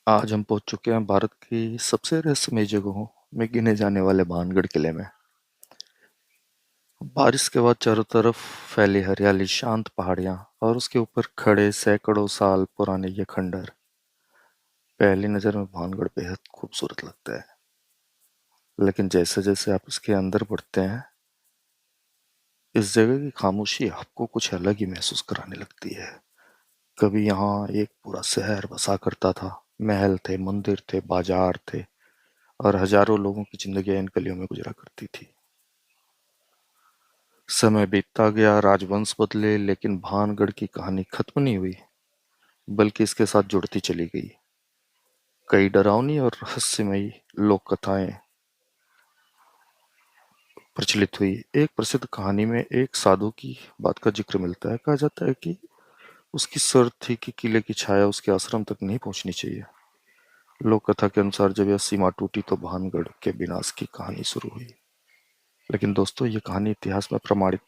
आज हम पहुंच चुके हैं भारत की सबसे रहस्यमयी जगहों में गिने जाने वाले भानगढ़ किले में। बारिश के बाद चारों तरफ फैली हरियाली, शांत पहाड़ियां और उसके ऊपर खड़े सैकड़ों साल पुराने ये खंडर पहली नजर में भानगढ़ बेहद खूबसूरत लगता है। लेकिन जैसे जैसे आप इसके अंदर बढ़ते हैं, इस जगह की खामोशी आपको कुछ अलग ही महसूस कराने लगती है। कभी यहाँ एक पूरा शहर बसा करता था। महल थे, मंदिर थे, बाजार थे और हजारों लोगों की जिंदगी इन गलियों में गुजरा करती थी। समय बीतता गया, राजवंश बदले, लेकिन भानगढ़ की कहानी खत्म नहीं हुई, बल्कि इसके साथ जुड़ती चली गई। कई डरावनी और रहस्यमयी लोक कथाएं प्रचलित हुई। एक प्रसिद्ध कहानी में एक साधु की बात का जिक्र मिलता है। कहा जाता है कि उसकी शर्त थी कि किले की छाया उसके आश्रम तक नहीं पहुंचनी चाहिए। लोक कथा के अनुसार जब यह सीमा टूटी तो भानगढ़ के विनाश की कहानी शुरू हुई। लेकिन दोस्तों, ये कहानी इतिहास में प्रमाणित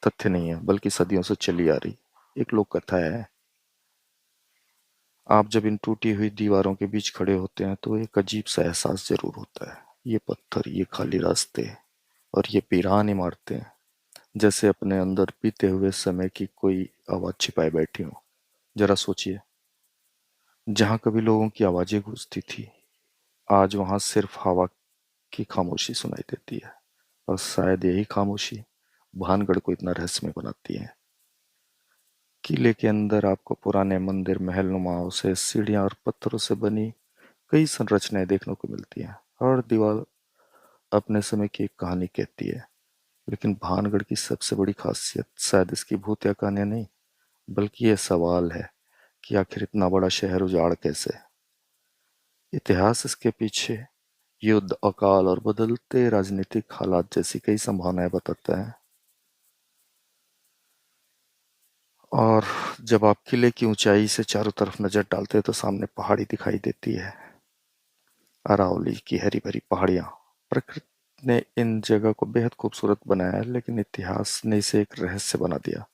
तथ्य नहीं है, बल्कि सदियों से चली आ रही एक लोक कथा है। आप जब इन टूटी हुई दीवारों के बीच खड़े होते हैं तो एक अजीब सा एहसास जरूर होता है। ये पत्थर, ये खाली रास्ते और ये वीरान इमारतें जैसे अपने अंदर बीते हुए समय की कोई आवाज छिपाए बैठी हो। जरा सोचिए, जहां कभी लोगों की आवाजें गूंजती थी, आज वहां सिर्फ हवा की खामोशी सुनाई देती है। और शायद यही खामोशी भानगढ़ को इतना रहस्यमय बनाती है। किले के अंदर आपको पुराने मंदिर, महल नुमाओं से सीढ़ियां और पत्थरों से बनी कई संरचनाएं देखने को मिलती हैं। हर दीवार अपने समय की एक कहानी कहती है। लेकिन भानगढ़ की सबसे बड़ी खासियत शायद इसकी भूत या कहानियां नहीं, बल्कि यह सवाल है कि आखिर इतना बड़ा शहर उजाड़ कैसे। इतिहास इसके पीछे युद्ध, अकाल और बदलते राजनीतिक हालात जैसी कई संभावनाएं बताता है। और जब आप किले की ऊंचाई से चारों तरफ नजर डालते हैं तो सामने पहाड़ी दिखाई देती है। अरावली की हरी भरी पहाड़ियां। प्रकृति ने इन जगह को बेहद खूबसूरत बनाया है, लेकिन इतिहास ने इसे एक रहस्य बना दिया।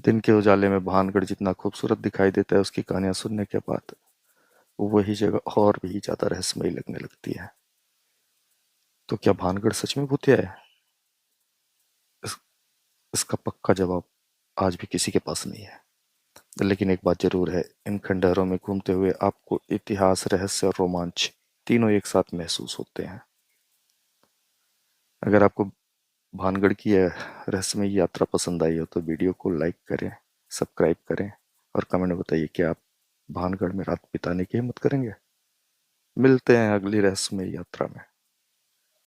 दिन के उजाले में भानगढ़ जितना खूबसूरत दिखाई देता है, उसकी कहानियां सुनने के बाद वही जगह और भी ज्यादा रहस्यमयी लगने लगती है। तो क्या भानगढ़ सच में भूतिया है? इस, इसका पक्का जवाब आज भी किसी के पास नहीं है। लेकिन एक बात जरूर है, इन खंडहरों में घूमते हुए आपको इतिहास, रहस्य और रोमांच तीनों एक साथ महसूस होते हैं। अगर आपको भानगढ़ की यह रहस्यमय यात्रा पसंद आई हो तो वीडियो को लाइक करें, सब्सक्राइब करें और कमेंट में बताइए कि आप भानगढ़ में रात बिताने की हिम्मत करेंगे। मिलते हैं अगली रहस्यमय यात्रा में।